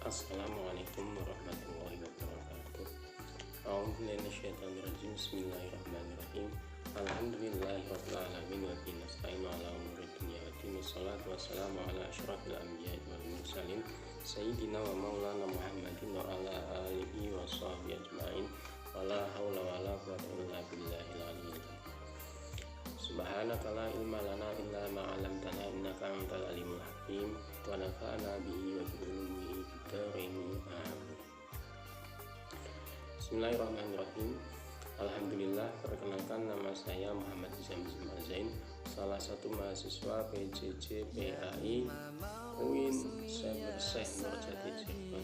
Assalamualaikum warahmatullahi wabarakatuh. A'udzubillahi minasyaitonirrajim. Bismillahirrahmanirrahim. Alhamdulillahirabbil alamin wa bihi nasta'inu ala umuri dunya waddin. Wassalatu wassalamu ala asyrafil anbiya'i wal mursalin sayyidina wa maulana Muhammadin wa ala alihi wa sahbihi ajma'in. Wala haula wala quwwata illa billahil aliyyil azim. Subhanaka la ilma lana illa ma 'allamtana innaka antal alimul hakim wa nafa'na bihi wa bi ulumihi fid-dharain. Amin. Bismillahirrahmanirrahim. Alhamdulillah, perkenalkan nama saya Muhammad Izam Al-Zain, salah satu mahasiswa PJJ PAI UIN Cyber Syekh Nurjati Cirebon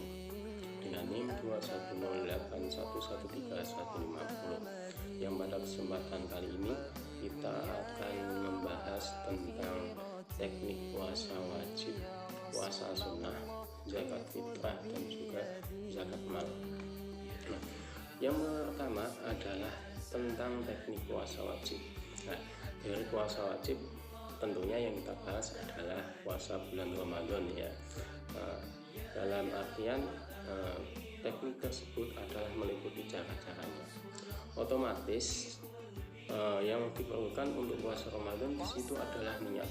dengan NIM 21081135150. Yang pada kesempatan kali ini kita akan membahas tentang teknik puasa wajib, puasa sunnah, zakat fitrah, dan juga zakat mal. Nah, yang pertama adalah tentang teknik puasa wajib. Nah, dari puasa wajib tentunya yang kita bahas adalah puasa bulan Ramadan ya. Dalam artian teknik tersebut adalah meliputi cara-caranya. Otomatis yang diperlukan untuk puasa Ramadan di situ adalah niat.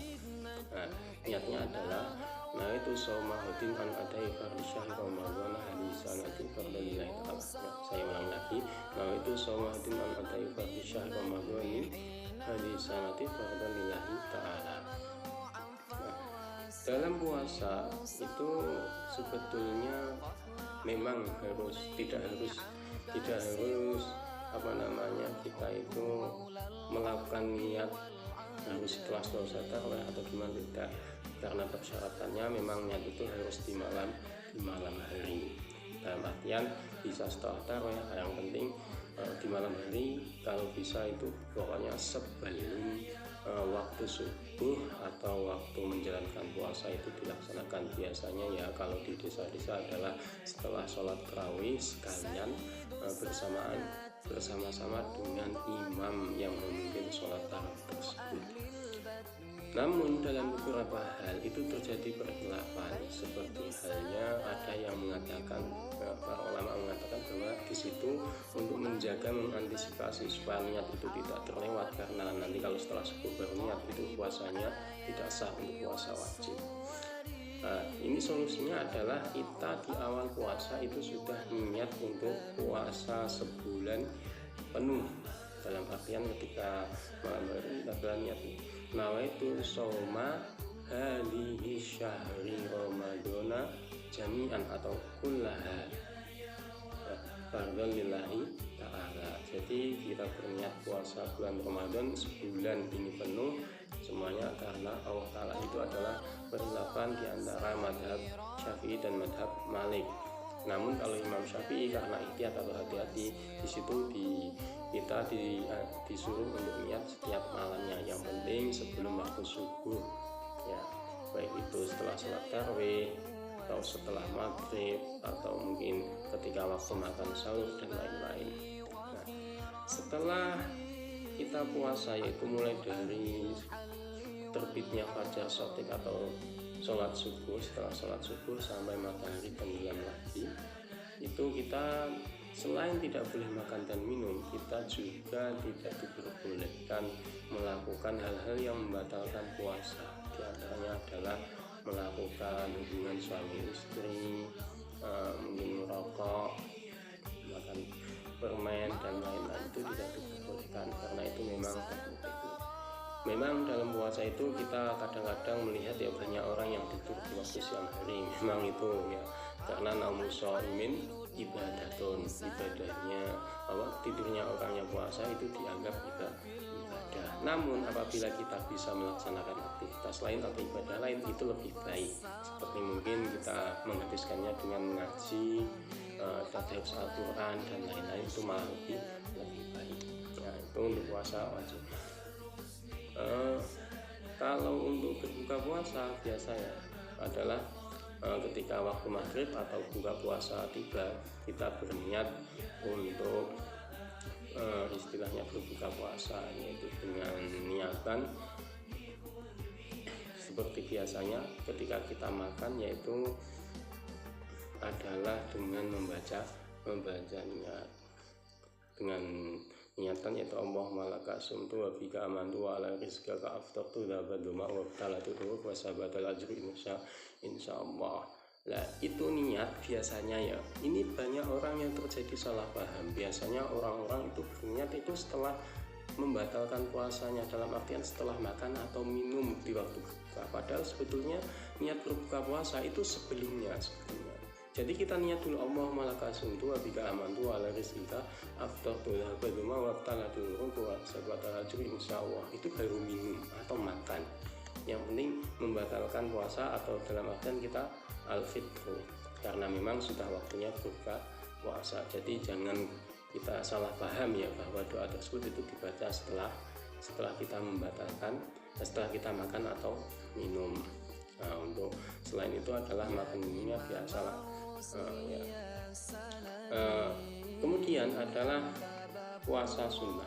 Nah, niatnya adalah itu saumahuddin an adai fardhi syahr Ramadan hadisanati fardhillahi ta'ala. Saya ulang lagi, itu saumahuddin an adai fardhi syahr Ramadan hadisanati fardhillahi ta'ala. Dalam puasa itu sebetulnya memang tidak harus kita itu melakukan niat harus setelah selesai tarawih atau gimana, tidak, karena persyaratannya memang niat itu harus di malam hari. Dalam artian bisa setelah tarawih, yang penting di malam hari, kalau bisa itu pokoknya sebelum waktu subuh atau waktu menjalankan puasa itu dilaksanakan. Biasanya ya kalau di desa-desa adalah setelah sholat tarawih sekalian bersama-sama dengan imam yang memimpin sholat tarawih tersebut. Namun dalam beberapa hal itu terjadi perkhilafan, seperti halnya ada yang mengatakan, para ulama mengatakan bahwa di situ untuk menjaga, mengantisipasi supaya niat itu tidak terlewat, karena nanti kalau setelah subuh baru niat itu puasanya tidak sah untuk puasa wajib. Nah, ini solusinya adalah kita di awal puasa itu sudah niat untuk puasa sebulan penuh. Dalam artian ketika malam hari kita niat nawaitu shauma hadhihi syahri ramadana jami'an atau kullaha fardhillahi ta'ala. Jadi kita berniat puasa bulan Ramadan sebulan ini penuh semuanya karena Allah Ta'ala. Itu adalah perkhilafan di antara madhab Syafi'i dan madhab Malik. Namun kalau Imam Syafi'i karena ihtiyat atau hati-hati, di situ kita disuruh untuk niat setiap malamnya, yang penting sebelum waktu subuh ya, baik itu setelah sholat tarawih atau setelah maghrib atau mungkin ketika waktu makan sahur dan lain-lain. Nah, setelah kita puasa, yaitu mulai dari terbitnya fajar shadiq atau sholat subuh, setelah sholat subuh sampai matahari tenggelam lagi, itu kita selain tidak boleh makan dan minum, kita juga tidak diperbolehkan melakukan hal-hal yang membatalkan puasa. Di antaranya adalah melakukan hubungan suami istri, mungkin merokok, makan permen dan lain-lain, itu tidak diperbolehkan karena itu memang teknik. Memang dalam puasa itu kita kadang-kadang melihat ya banyak orang yang tidur di waktu siang hari. Memang itu ya, karena naumu shaimin ibadatun, ibadahnya tidurnya orang yang puasa itu dianggap juga ibadah. Namun apabila kita bisa melaksanakan aktivitas lain atau ibadah lain itu lebih baik, seperti mungkin kita menghabiskannya dengan mengaji, tadabbur Al-Quran dan lain-lain, itu malah lebih baik. Nah, itu untuk puasa wajib. Kalau untuk berbuka puasa biasanya adalah ketika waktu maghrib atau buka puasa tiba, kita berniat untuk istilahnya berbuka puasa, yaitu dengan niatan seperti biasanya ketika kita makan, yaitu adalah dengan membaca niat, dengan niatan yaitu Allahumma laka sumtu wa bika amantu wa ala rizqika aftartu dzabadu ma wa talatu wa sabatal ajru insyaallah. Nah itu niat biasanya ya, ini banyak orang yang terjadi salah paham. Biasanya orang-orang itu berniat itu setelah membatalkan puasanya, dalam artian setelah makan atau minum di waktu berbuka, padahal sebetulnya niat berbuka puasa itu sebelumnya. Jadi kita niat dulu Allahumma laka sumtu wa bika amantu wa ala rizqika aftartu dzabadu ma wa talatu wa sabatal ajru insyaallah, itu baru minum atau makan. Yang penting membatalkan puasa atau dalam artian kita al-fitru, karena memang sudah waktunya berbuka puasa. Jadi jangan kita salah paham ya, bahwa doa tersebut itu dibaca setelah kita membatalkan, setelah kita makan atau minum. Nah untuk selain itu adalah makan minumnya biasalah. Kemudian adalah puasa sunnah.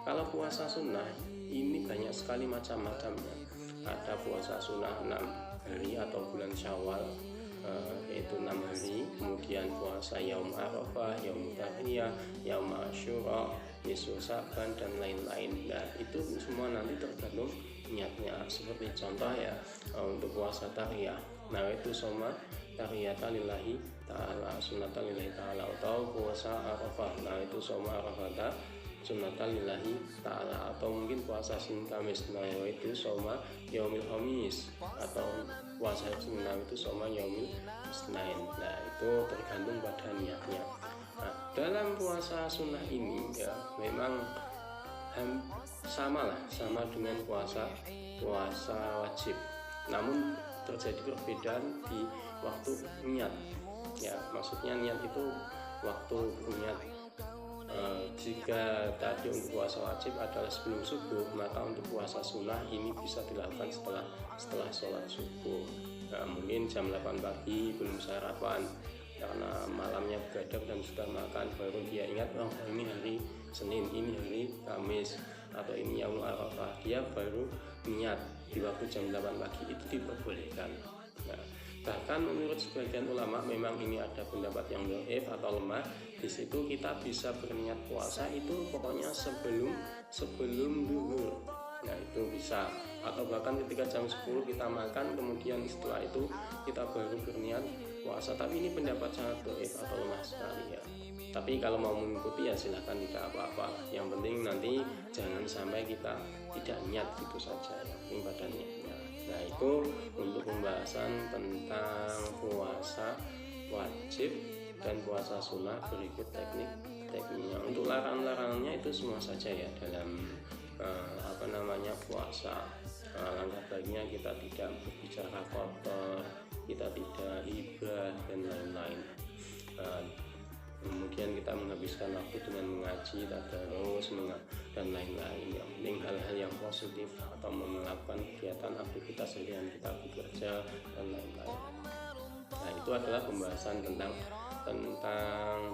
Kalau puasa sunnah ini banyak sekali macam-macamnya. Ada puasa sunnah 6 hari atau bulan Syawal, yaitu 6 hari, kemudian puasa Yaum Arafah, Yaum Tarwiyah, Yaum Asyura, Nisfu Sa'ban dan lain-lain. Nah itu semua nanti tergantung niatnya. Seperti contoh ya, untuk puasa Tarwiyah, nah itu soma tariyatan lillahi ta'ala, sunatan lillahi ta'ala, atau puasa Arafah, nah itu soma Arafata sunatan lillahi ta'ala, atau mungkin puasa Senin Kamis, nah itu soma yaumil khamis, atau puasa sunnah itu soma yaumil isnain. Nah itu tergantung pada niatnya. Nah dalam puasa sunnah ini ya memang sama dengan puasa wajib, namun terjadi perbedaan di waktu niat ya. Maksudnya niat itu waktu niat. Jika tadi untuk puasa wajib adalah sebelum subuh, maka untuk puasa sunnah ini bisa dilakukan setelah sholat subuh. Nah, mungkin jam 8 pagi belum sarapan karena malamnya begadang dan sudah makan, baru dia ingat oh ini hari Senin, ini hari Kamis, atau ini Yaum Arafah, dia baru niat di waktu jam 8 pagi, itu diperbolehkan. Nah, bahkan menurut sebagian ulama memang ini ada pendapat yang dhaif atau lemah. Di situ kita bisa berniat puasa itu pokoknya sebelum zuhur. Nah itu bisa, atau bahkan ketika jam 10 kita makan, kemudian setelah itu kita baru berniat puasa. Tapi ini pendapat sangat dhaif atau lemah sekali ya. Tapi kalau mau mengikuti ya silahkan, tidak apa-apa. Yang penting nanti jangan sampai kita tidak niat gitu saja, yang penting pada niatnya. Nah itu untuk pembahasan tentang puasa wajib dan puasa sunnah. Berikut tekniknya. Untuk larangan-larangannya itu semua saja ya dalam puasa. Langkah baiknya kita tidak berbicara kotor, kita tidak hibah dan lain-lain. Kemudian kita menghabiskan waktu dengan mengaji, tadarus, dan lain-lain. Yang penting hal-hal yang positif, atau melakukan kegiatan aktivitas harian kita bekerja dan lain-lain. Nah itu adalah pembahasan tentang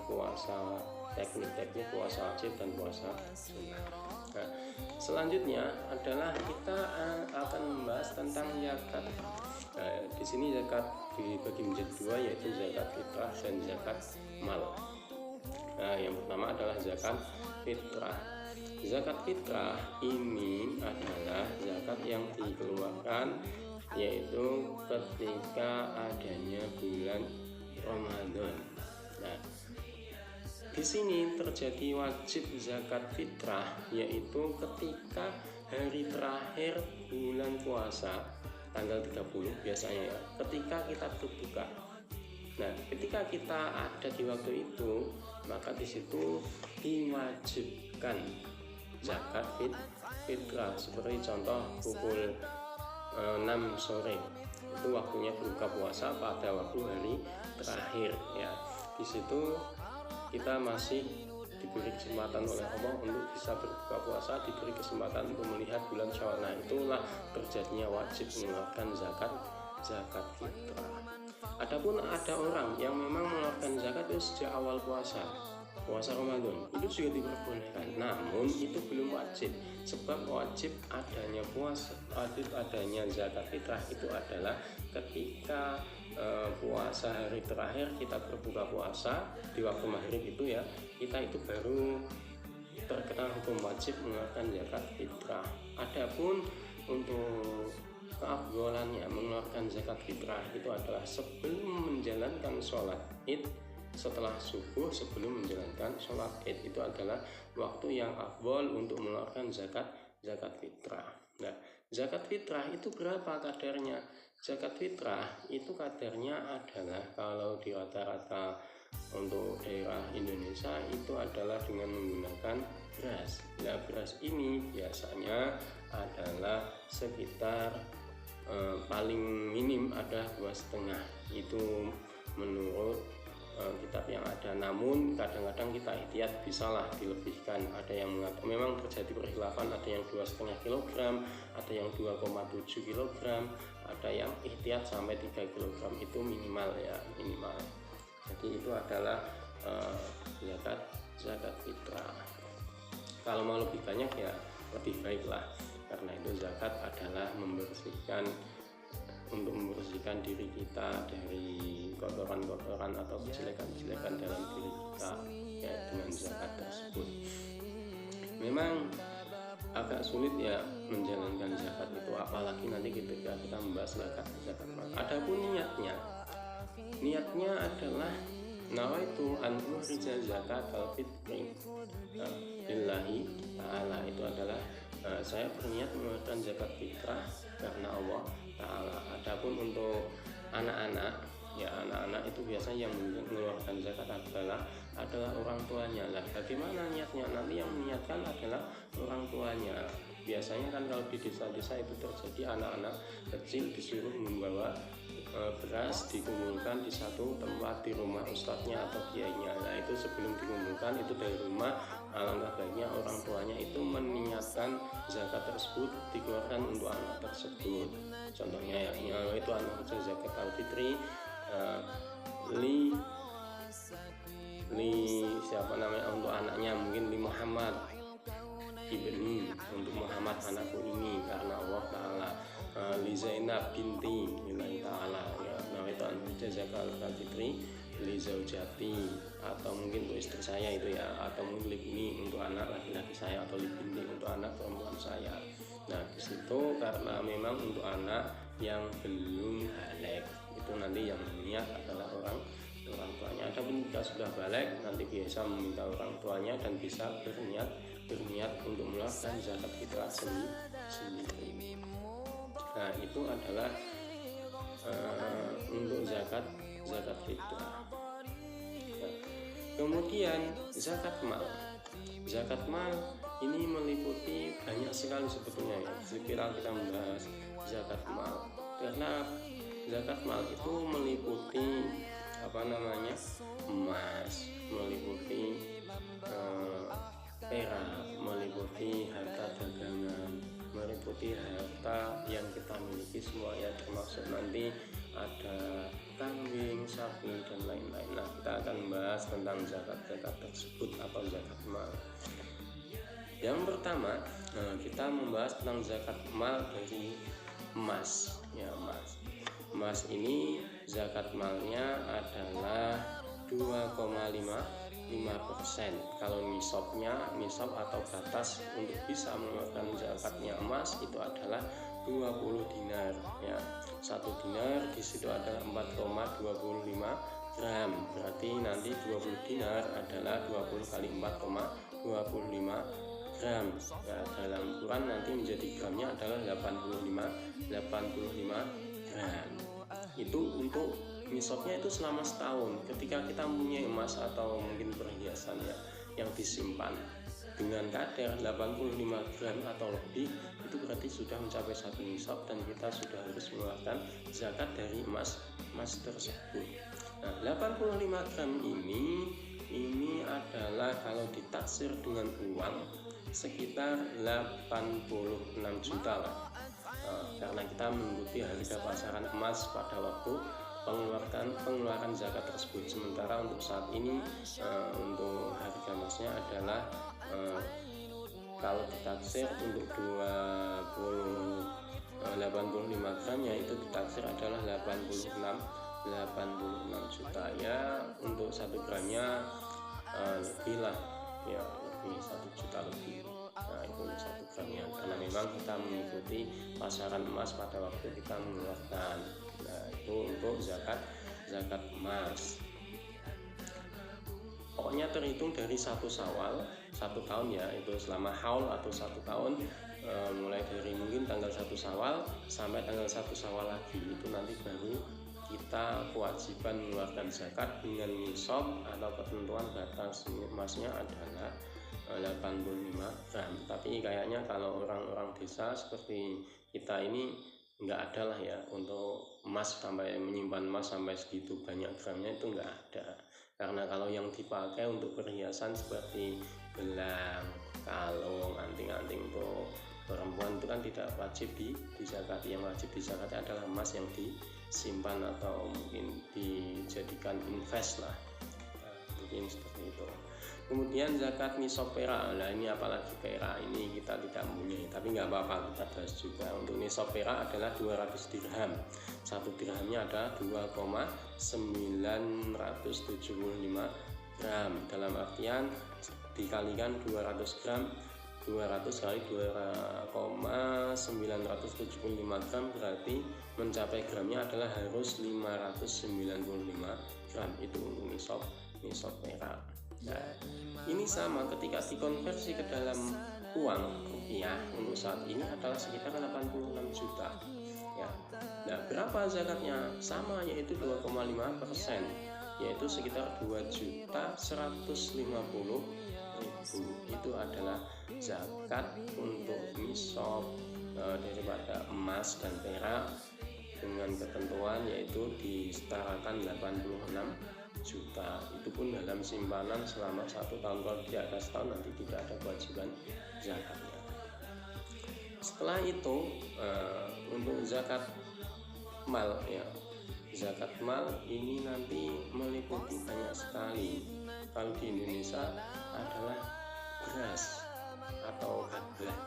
puasa, teknik-teknik puasa wajib dan puasa sunnah. Nah, selanjutnya adalah kita akan membahas tentang zakat. Nah, di sini zakat dibagi menjadi dua, yaitu zakat fitrah dan zakat mal. Nah, yang pertama adalah zakat fitrah. Zakat fitrah ini adalah zakat yang dikeluarkan yaitu ketika adanya bulan Ramadan. Nah, di sini terjadi wajib zakat fitrah yaitu ketika hari terakhir bulan puasa, tanggal 30 biasanya ya, ketika kita berbuka. Nah, ketika kita ada di waktu itu, maka di situ diwajibkan zakat fitrah. Seperti contoh pukul 6 sore itu waktunya berbuka puasa pada waktu hari terakhir ya. Di situ kita masih diberi kesempatan oleh Allah untuk bisa berbuka puasa, diberi kesempatan untuk melihat bulan Syawal. Nah, itulah terjadinya wajib mengeluarkan zakat fitrah. Adapun ada orang yang memang mengeluarkan zakat itu sejak awal puasa Ramadan, itu juga diperbolehkan, namun itu belum wajib. sebab wajib adanya zakat fitrah itu adalah ketika puasa hari terakhir kita berbuka puasa di waktu maghrib itu ya, kita itu baru terkena hukum wajib mengeluarkan zakat fitrah. Adapun untuk keafdolannya mengeluarkan zakat fitrah itu adalah sebelum menjalankan sholat id, setelah subuh sebelum menjalankan sholat id, itu adalah waktu yang afdol untuk mengeluarkan zakat fitrah. Nah, zakat fitrah itu berapa kadarnya? Zakat fitrah itu kadarnya adalah kalau di rata-rata untuk daerah Indonesia itu adalah dengan menggunakan beras. Nah, beras ini biasanya adalah sekitar paling minim ada 2,5 itu menurut kitab yang ada. Namun kadang-kadang kita ihtiyat bisalah dilebihkan. Ada yang mengatakan memang terjadi perkhilafan, ada yang 2,5 kg, ada yang 2,7 kg, ada yang ihtiyat sampai 3 kg itu minimal ya, minimal. Jadi itu adalah zakat fitrah. Kalau mau lebih banyak ya lebih baiklah, karena itu zakat adalah membersihkan diri kita dari kotoran-kotoran atau kejelekan-kejelekan dalam diri kita ya, dengan zakat tersebut. Memang agak sulit ya menjalankan zakat itu, apalagi nanti ketika kita membahas zakat mal. Adapun niatnya adalah nawaitu an ukhrija zakat al-fitri lillahi ta'ala, itu adalah saya berniat mengeluarkan zakat fitrah karena Allah Ta'ala. Adapun untuk anak-anak ya, anak-anak itu biasanya yang mengeluarkan zakat adalah orang tuanya. Lah bagaimana niatnya? Nanti yang meniatkan adalah orang tuanya. Biasanya kan kalau di desa-desa itu terjadi anak-anak kecil disuruh membawa beras, dikumpulkan di satu tempat di rumah ustadznya atau kiainya. Nah itu sebelum dikumpulkan itu dari rumah, alangkah baiknya orang tuanya itu meniatkan zakat tersebut dikeluarkan untuk anak tersebut. Contohnya ya itu anak kecil zakat al-fitri siapa namanya, untuk anaknya mungkin li Muhammad ibni, untuk Muhammad anakku ini karena Allah Ta'ala, li Zainab binti lillahi ta'ala ya, nah itu zakat al-fitri li zaujati, atau mungkin untuk istri saya itu ya, atau mungkin libni untuk anak laki-laki saya, atau libinti untuk anak perempuan saya. Nah disitu karena memang untuk anak yang belum balik itu nanti yang niat adalah orang tuanya. Adapun jika sudah balik nanti biasa meminta orang tuanya dan bisa berniat untuk mengeluarkan zakat fitrah sendiri. Nah itu adalah untuk zakat fitrah. Nah, kemudian zakat mal ini meliputi banyak sekali sebetulnya ya. Sekira kita membahas zakat mal, karena zakat mal itu meliputi emas, meliputi perak, meliputi harta dagangan, meliputi harta yang kita miliki semua ya, termasuk nanti ada kambing, sapi dan lain-lain. Nah kita akan membahas tentang zakat tersebut atau zakat mal. Yang pertama kita membahas tentang zakat mal dari emas ya. Emas ini zakat malnya adalah 2,5%. Kalau nisab atau batas untuk bisa mengeluarkan zakatnya emas itu adalah 20 dinar ya. 1 dinar di situ adalah 4,25 gram. Berarti nanti 20 dinar adalah 20 kali 4,25 gram. Ya, dalam Quran nanti menjadi gramnya adalah 85 gram. Itu untuk nisabnya itu selama setahun. Ketika kita punya emas atau mungkin perhiasan ya yang disimpan dengan kadar 85 gram atau lebih, itu berarti sudah mencapai satu nisab dan kita sudah harus mengeluarkan zakat dari emas tersebut. Nah 85 gram ini adalah kalau ditaksir dengan uang sekitar 86 juta lah. Karena kita mengikuti harga pasaran emas pada waktu pengeluaran zakat tersebut. Sementara untuk saat ini untuk harga emasnya adalah kalau ditaksir untuk 85 gramnya itu ditaksir adalah 86 juta ya. Untuk 1 gramnya lebih lah ya, lebih 1 juta lebih. Nah itu 1 gramnya, karena memang kita mengikuti pasaran emas pada waktu kita mengeluarkan. Nah itu untuk zakat emas. Pokoknya terhitung dari 1 Syawal 1 tahun ya, itu selama haul atau 1 tahun, mulai dari mungkin tanggal 1 Syawal sampai tanggal 1 Syawal lagi, itu nanti baru kita kewajiban mengeluarkan zakat dengan nisab atau ketentuan batas emasnya adalah 85 gram. Tapi kayaknya kalau orang-orang desa seperti kita ini nggak ada lah ya, untuk emas sampai menyimpan emas sampai segitu banyak gramnya itu nggak ada. Karena kalau yang dipakai untuk perhiasan seperti gelang, kalung, anting-anting untuk perempuan itu kan tidak wajib dizakati. Yang wajib dizakati adalah emas yang disimpan atau mungkin dijadikan invest lah, mungkin seperti itu. Kemudian zakat nisab perak. Nah ini apalagi perak ini kita tidak mempunyai, tapi nggak apa-apa kita bahas juga. Untuk nisab perak adalah 200 dirham. 1 dirhamnya ada 2,975 gram. Dalam artian dikalikan 200 gram, 200 kali 2,975 gram berarti mencapai gramnya adalah harus 595 gram. Itu untuk nisab perak. Nah, ini sama ketika dikonversi ke dalam uang rupiah untuk saat ini adalah sekitar 86 juta ya. Nah, berapa zakatnya? Sama, yaitu 2,5%, yaitu sekitar 2.150.000. Itu adalah zakat untuk nisab daripada emas dan perak dengan ketentuan yaitu disetarakan 86 juta. Itu pun dalam simpanan selama 1 tahun. Kalau tidak ada setahun nanti tidak ada kewajiban zakatnya. Setelah itu untuk zakat mal ya, zakat mal ini nanti meliputi banyak sekali. Kalau di Indonesia adalah beras atau gabah,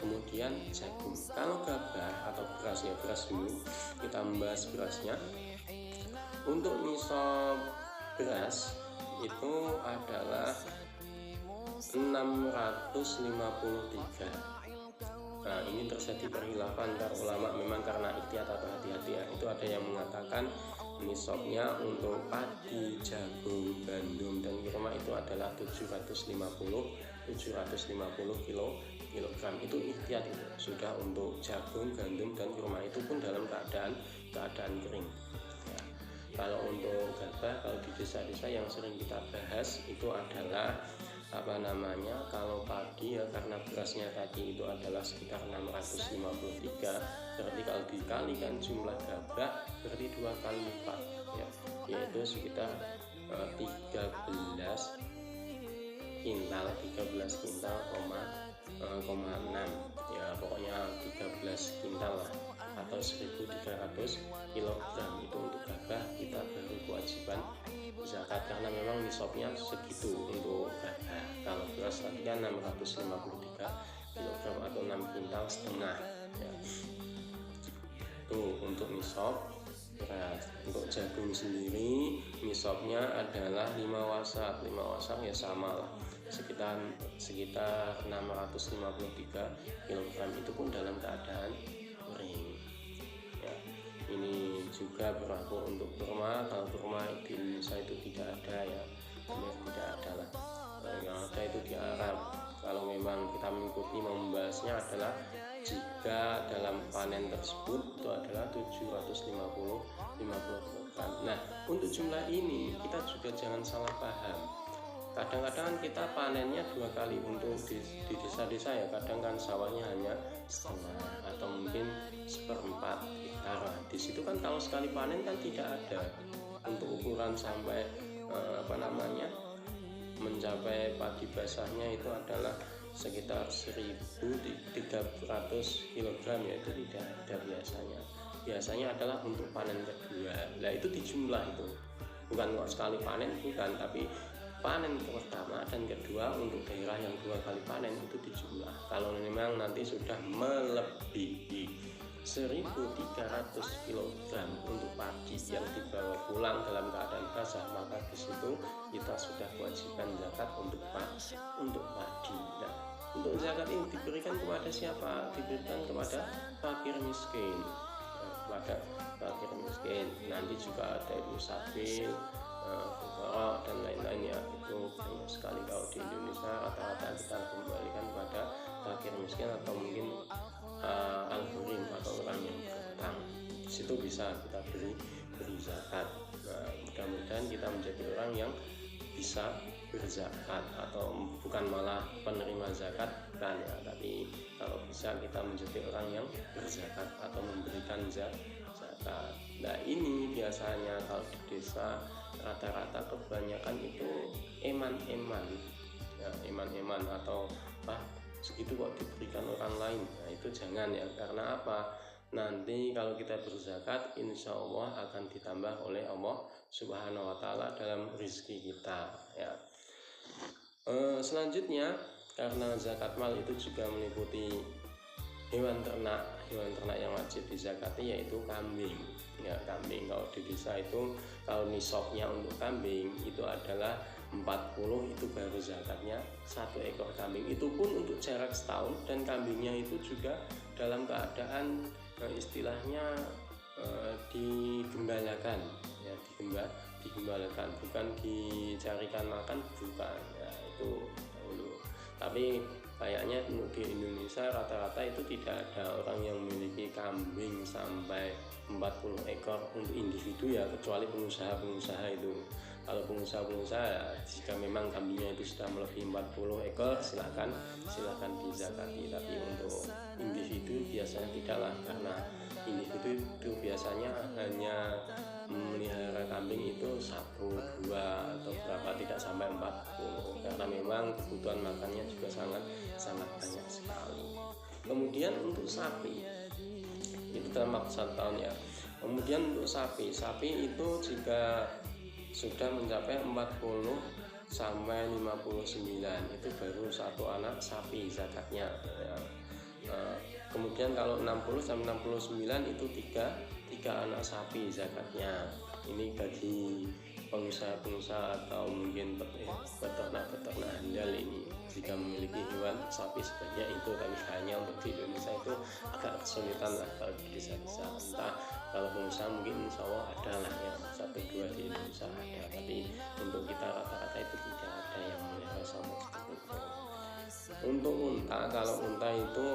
kemudian jagung. Kalau gabah atau beras ya, beras dulu kita membahas berasnya. Untuk nisab beras itu adalah 653. Nah ini terjadi perkhilafan para ulama memang karena ikhtiar atau hati-hati ya. Itu ada yang mengatakan nisabnya untuk padi, jagung, gandum dan kurma itu adalah 750 kilogram. Itu ikhtiar itu sudah untuk jagung, gandum dan kurma, itu pun dalam keadaan kering. Kalau untuk gabah, kalau di desa-desa yang sering kita bahas itu adalah kalau padi ya, karena berasnya tadi itu adalah sekitar 653, berarti kalau dikalikan jumlah gabah berarti 2 kali lipat ya, yaitu sekitar 13 kintal, 6 ya, pokoknya 13 kintal lah, atau 1.300 kilogram. Itu untuk gabah kita baru kewajiban zakat karena memang nisabnya segitu untuk gabah. Kalau beras tadi kan 653 kilogram atau 6 kintal setengah ya. Itu untuk nisab beras. Untuk jagung sendiri nisabnya adalah 5 wasak. 5 wasak ya sama lah, sekitar 653 kilogram. Itu pun dalam keadaan kering ya. Ini juga berlaku untuk kurma. Kalau kurma di Indonesia itu tidak ada ya, tidak ada lah. Yang ada itu di Arab. Kalau memang kita mengikuti membahasnya adalah jika dalam panen tersebut itu adalah 750 kilogram. Nah untuk jumlah ini kita juga jangan salah paham. Kadang-kadang kita panennya 2 kali untuk di desa-desa ya, kadang kan sawahnya hanya setengah atau mungkin 1/4 hektar. Di situ kan kalau sekali panen kan tidak ada untuk ukuran sampai mencapai padi basahnya itu adalah sekitar 1.300 kg ya, itu tidak ada biasanya adalah untuk panen kedua. Nah itu dijumlah, itu bukan kok sekali panen, bukan, tapi panen pertama dan kedua untuk daerah yang 2 kali panen itu dijumlah. Kalau memang nanti sudah melebihi 1.300 kg untuk padi yang dibawa pulang dalam keadaan basah, maka di situ kita sudah kewajiban zakat untuk padi. Nah, untuk zakat ini diberikan kepada siapa? Diberikan kepada fakir miskin. Kepada fakir miskin. Nanti juga ada ibu sabil, fukara dan lain-lain ya. Itu banyak sekali. Kalau di Indonesia rata-rata kita kembalikan kepada fakir miskin atau mungkin al-ghurim atau orang yang berhutang. Di situ bisa kita beri zakat. Nah, mudah-mudahan kita menjadi orang yang bisa berzakat, atau bukan malah penerima zakat kan ya, tapi kalau bisa kita menjadi orang yang berzakat atau memberikan zakat. Nah, ini biasanya kalau di desa rata-rata kebanyakan itu eman-eman ya, eman-eman atau segitu kok diberikan orang lain. Nah, itu jangan ya, karena apa? Nanti kalau kita berzakat, insya Allah akan ditambah oleh Allah Subhanahu wa Ta'ala dalam rezeki kita ya. Selanjutnya, karena zakat mal itu juga meliputi hewan ternak yang wajib dizakati, yaitu kambing ya. Kambing kalau di desa itu, kalau nisabnya untuk kambing itu adalah 40, itu baru zakatnya 1 ekor kambing. Itu pun untuk jarak setahun, dan kambingnya itu juga dalam keadaan istilahnya digembalakan ya, digembalakan, bukan dicarikan makan, bukan ya, itu dulu. Tapi kayaknya untuk di Indonesia rata-rata itu tidak ada orang yang memiliki kambing sampai 40 ekor untuk individu ya, kecuali pengusaha itu. Kalau pengusaha jika memang kambingnya itu sudah melebihi 40 ekor, silakan dizakati. Tapi untuk individu biasanya tidaklah, karena individu itu biasanya hanya memelihara kambing itu 1, 2 atau berapa, tidak sampai 40, karena memang kebutuhan makannya juga sangat banyak sekali. Kemudian untuk sapi itu dalam waktu 1 tahun ya. Kemudian untuk sapi itu jika sudah mencapai 40 sampai 59, itu baru 1 anak sapi zakatnya ya. Kemudian kalau 60 sampai 69 itu 3 anak sapi zakatnya. Ini bagi pengusaha atau mungkin peternak handal ini, jika memiliki hewan sapi sebanyak itu. Tapi hanya untuk di Indonesia itu agak kesulitan lah kalau di desa-desa. Entah kalau pengusaha mungkin insya Allah ada lah ya, 1-2 di Indonesia ada, tapi untuk kita rata-rata itu tidak ada yang melihara sama seperti itu. Untuk unta, kalau unta itu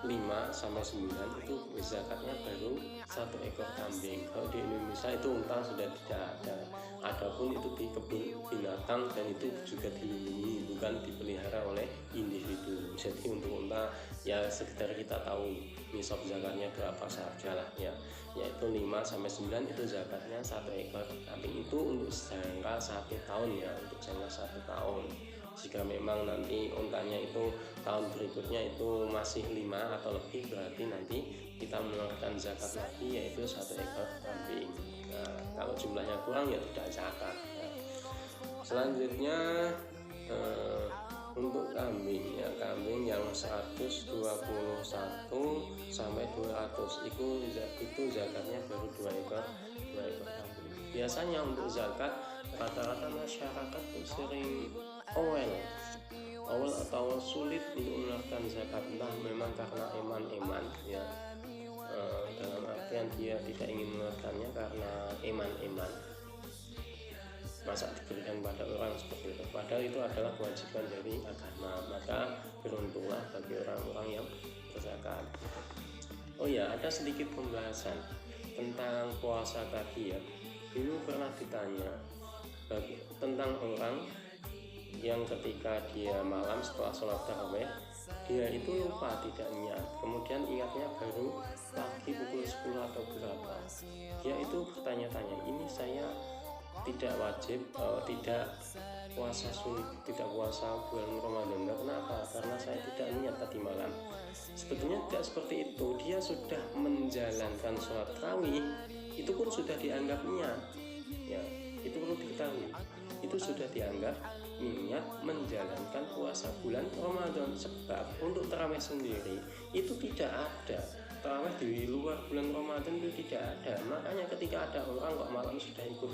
5 sampai 9 itu zakatnya baru 1 ekor kambing. Kalau di Indonesia itu unta sudah tidak ada. Adapun itu di kebun binatang, dan itu juga dilindungi, bukan dipelihara oleh individu. Jadi untuk unta ya sekitar kita tahu nisab zakatnya berapa saja lah ya, yaitu 5 sampai 9 itu zakatnya 1 ekor kambing. Itu untuk jangka 1 tahun ya, untuk jangka 1 tahun. Jika memang nanti untanya itu tahun berikutnya itu masih 5 atau lebih, berarti nanti kita mengeluarkan zakat lagi, yaitu 1 ekor kambing. Nah, kalau jumlahnya kurang ya tidak zakat ya. Selanjutnya untuk kambing ya, kambing yang 121 sampai 200 itu zakatnya baru 2 ekor kambing. Biasanya untuk zakat rata-rata masyarakat itu sering awal atau sulit untuk mengeluarkan zakat, entah memang karena eman-eman ya, dalam artian dia tidak ingin mengeluarkannya karena eman-eman, masa diberikan pada orang seperti itu, padahal itu adalah kewajiban dari agama. Maka beruntunglah bagi orang-orang yang berzakat. Oh ya, ada sedikit pembahasan tentang puasa tadi ya. Dulu pernah ditanya tentang orang yang ketika dia malam setelah sholat tarawih, dia itu lupa, tidak niat, kemudian ingatnya baru pagi pukul 10 atau berapa. Dia itu bertanya-tanya, ini saya tidak wajib, tidak puasa sunnah, tidak puasa bulan Ramadan. Kenapa? Karena saya tidak niat tadi malam. Sebetulnya tidak seperti itu. Dia sudah menjalankan sholat tarawih, itu pun sudah dianggap niat ya, itu perlu diketahui. itu sudah dianggap niat menjalankan puasa bulan Ramadan. Sebab untuk tarawih sendiri itu tidak ada, tarawih di luar bulan Ramadan itu tidak ada. Makanya ketika ada orang kok malam sudah ikut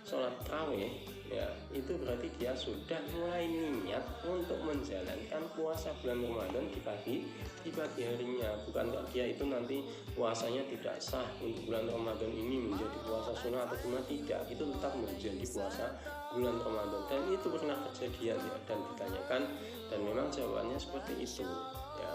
sholat tarawih, ya itu berarti dia sudah mulai niat untuk menjalankan puasa bulan Ramadan di pagi harinya. Bukan kok dia itu nanti puasanya tidak sah untuk bulan Ramadan ini menjadi puasa sunnah atau cuma tidak, itu tetap menjadi puasa bulan Ramadan. Dan itu pernah kejadian ya, dan ditanyakan, dan memang jawabannya seperti itu ya,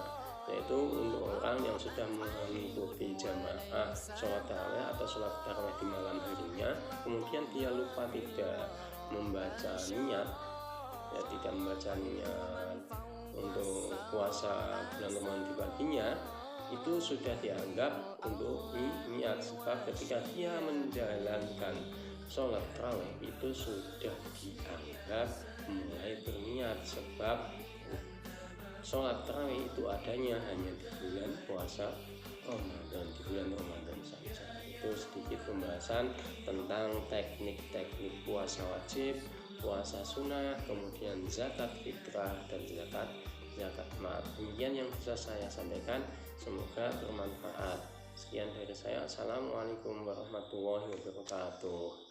yaitu untuk orang yang sudah mengikuti jamaah sholat tarawih atau sholat tarawih di malam harinya, kemudian dia lupa tidak membaca niat, ya tidak membaca niat untuk puasa bulan Ramadan di paginya, itu sudah dianggap untuk niat. Sebab ketika dia menjalankan sholat tarawih itu sudah dianggap mulai berniat. Sebab sholat tarawih itu adanya hanya di bulan puasa Ramadan, di bulan Ramadan saja. Itu sedikit pembahasan tentang teknik-teknik puasa wajib, puasa sunnah, kemudian zakat fitrah dan zakat maaf. Demikian yang bisa saya sampaikan, semoga bermanfaat. Sekian dari saya. Assalamualaikum warahmatullahi wabarakatuh.